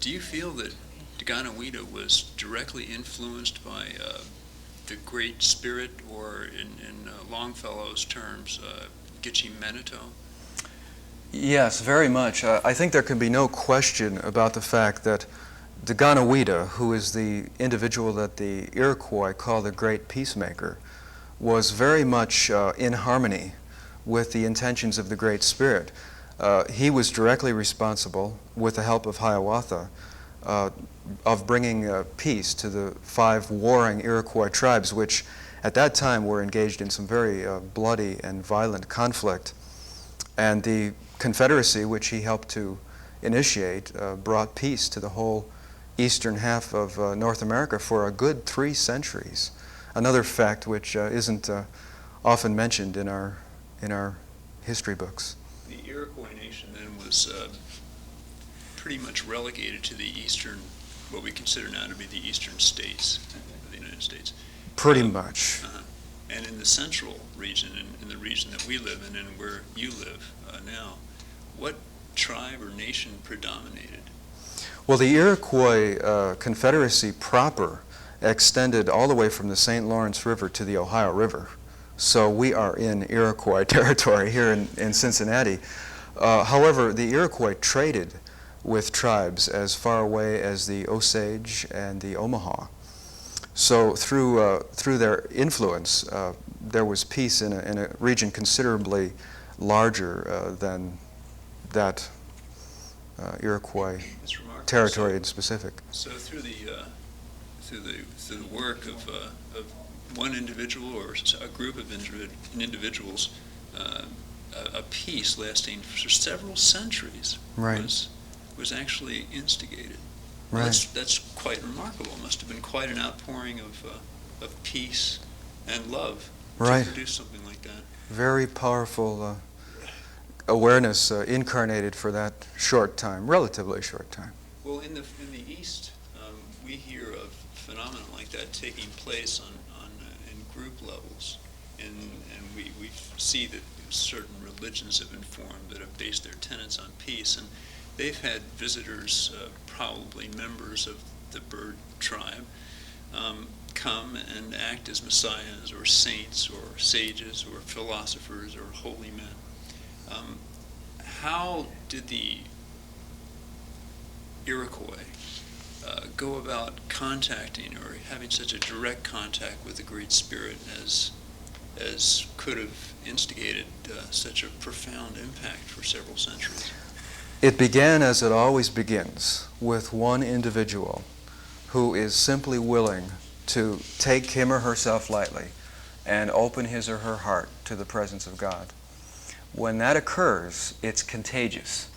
S5: Do you feel that Daganawida was directly influenced by the Great Spirit, or in Longfellow's terms, Gitche Manito?
S4: Yes, very much. I think there can be no question about the fact that Daganawida, who is the individual that the Iroquois call the Great Peacemaker, was very much in harmony with the intentions of the Great Spirit. He was directly responsible, with the help of Hiawatha, of bringing peace to the 5 warring Iroquois tribes, which at that time were engaged in some very bloody and violent conflict. And the Confederacy, which he helped to initiate, brought peace to the whole eastern half of North America for a good 3 centuries. Another fact which isn't often mentioned in our history books.
S5: The Iroquois nation then was pretty much relegated to the eastern, what we consider now to be the eastern states of the United States.
S4: Pretty much.
S5: And in the central region, in the region that we live in and where you live now, what tribe or nation predominated?
S4: Well, the Iroquois Confederacy proper extended all the way from the St. Lawrence River to the Ohio River. So we are in Iroquois territory here in Cincinnati. However, the Iroquois traded with tribes as far away as the Osage and the Omaha. So through their influence, there was peace in a region considerably larger than that Iroquois territory in specific.
S5: So through the work of one individual or a group of individuals, a peace lasting for several centuries was actually instigated.
S4: Right.
S5: That's quite remarkable. It must have been quite an outpouring of peace and love to produce something like that.
S4: Very powerful awareness incarnated for that short time, relatively short time.
S5: Well, in the East, we hear of phenomena like that taking place in group levels, and we see that certain religions have been formed that have based their tenets on peace, and they've had visitors, probably members of the bird tribe, come and act as messiahs or saints or sages or philosophers or holy men. How did the Iroquois go about contacting or having such a direct contact with the Great Spirit as could have instigated such a profound impact for several centuries?
S4: It began as it always begins, with one individual who is simply willing to take him or herself lightly and open his or her heart to the presence of God. When that occurs, it's contagious.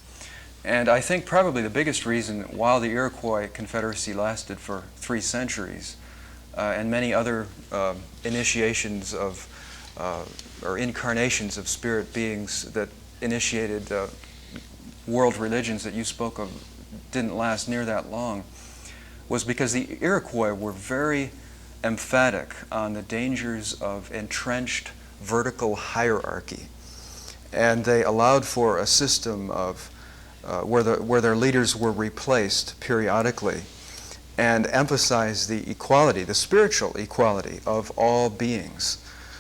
S4: And I think probably the biggest reason while the Iroquois Confederacy lasted for 3 centuries, and many other initiations of, or incarnations of spirit beings that initiated world religions that you spoke of didn't last near that long, was because the Iroquois were very emphatic on the dangers of entrenched vertical hierarchy. And they allowed for a system of where their leaders were replaced periodically, and emphasized the equality, the spiritual equality of all beings,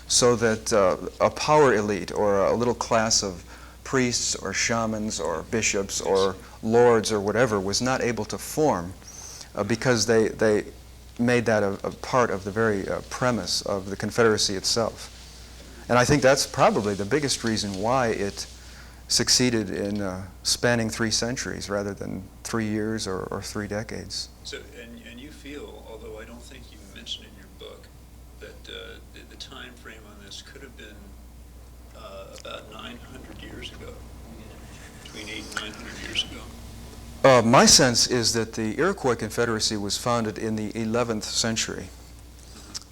S4: so that a power elite or a little class of priests or shamans or bishops or lords or whatever was not able to form because they made that a part of the very premise of the Confederacy itself. And I think that's probably the biggest reason why it succeeded in spanning 3 centuries rather than 3 years or 3 decades.
S5: So, and you feel, although I don't think you mentioned in your book, that the time frame on this could have been about 900 years ago, between 800 and 900 years ago.
S4: My sense is that the Iroquois Confederacy was founded in the 11th century.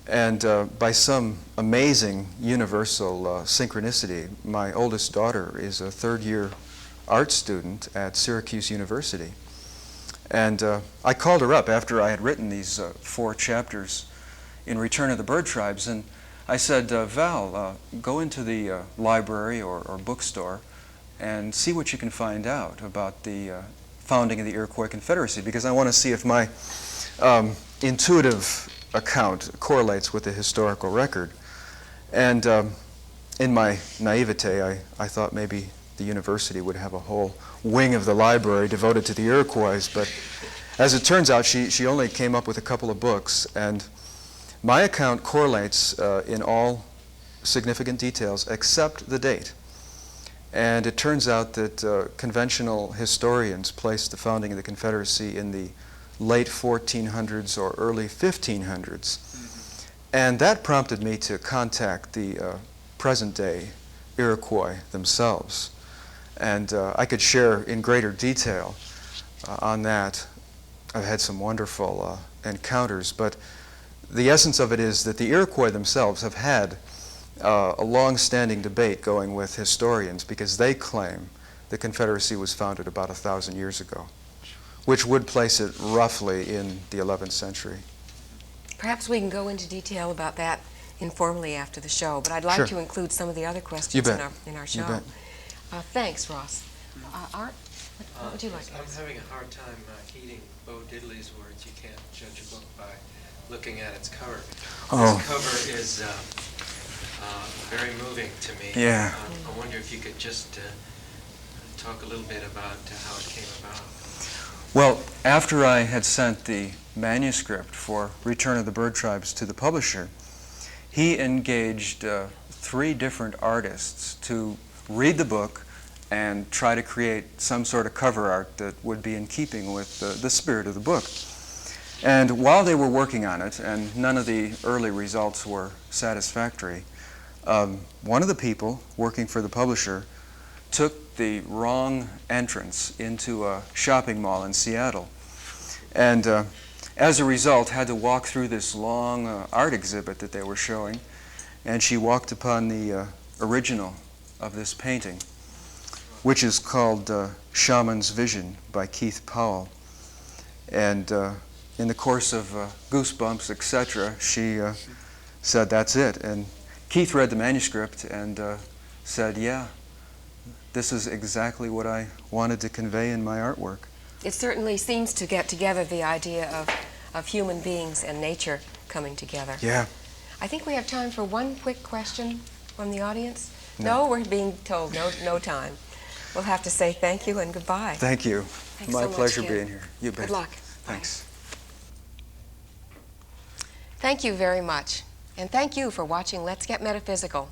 S4: And by some amazing universal synchronicity, my oldest daughter is a 3rd-year art student at Syracuse University. And I called her up after I had written these 4 chapters in Return of the Bird Tribes, and I said, Val, go into the library or bookstore and see what you can find out about the founding of the Iroquois Confederacy, because I want to see if my intuitive account correlates with the historical record. And in my naivete, I thought maybe the university would have a whole wing of the library devoted to the Iroquois, but as it turns out, she only came up with a couple of books, and my account correlates in all significant details except the date. And it turns out that conventional historians place the founding of the Confederacy in the late 1400s or early 1500s. And that prompted me to contact the present-day Iroquois themselves. And I could share in greater detail on that. I've had some wonderful encounters, but the essence of it is that the Iroquois themselves have had a long-standing debate going with historians, because they claim the Confederacy was founded about 1,000 years ago, which would place it roughly in the 11th century.
S3: Perhaps we can go into detail about that informally after the show, but I'd like
S4: Sure.
S3: to include some of the other
S4: You
S3: questions
S4: bet.
S3: in our
S4: You
S3: show.
S4: bet.
S3: Thanks, Ross. Art, what would you like to
S6: I'm
S3: ask?
S6: having a hard time heeding Bo Diddley's words. You can't judge a book by looking at its cover.
S4: Oh.
S6: This cover is very moving to me.
S4: Yeah.
S6: I wonder if you could just talk a little bit about how it came about.
S4: Well, after I had sent the manuscript for Return of the Bird Tribes to the publisher, he engaged 3 different artists to read the book and try to create some sort of cover art that would be in keeping with the spirit of the book. And while they were working on it, and none of the early results were satisfactory, one of the people working for the publisher took the wrong entrance into a shopping mall in Seattle. And as a result, had to walk through this long art exhibit that they were showing, and she walked upon the original of this painting, which is called Shaman's Vision by Keith Powell. And in the course of goosebumps, etc., she said, "That's it." And Keith read the manuscript and said, "Yeah, this is exactly what I wanted to convey in my artwork."
S3: It certainly seems to get together the idea of human beings and nature coming together.
S4: Yeah.
S3: I think we have time for one quick question from the audience.
S4: No.
S3: No, we're being told no time. We'll have to say thank you and goodbye.
S4: Thank you.
S3: Thanks
S4: My
S3: so much,
S4: pleasure
S3: Ken.
S4: being here. You bet.
S3: Good luck.
S4: Thanks.
S3: Thank you very much. And thank you for watching Let's Get Metaphysical.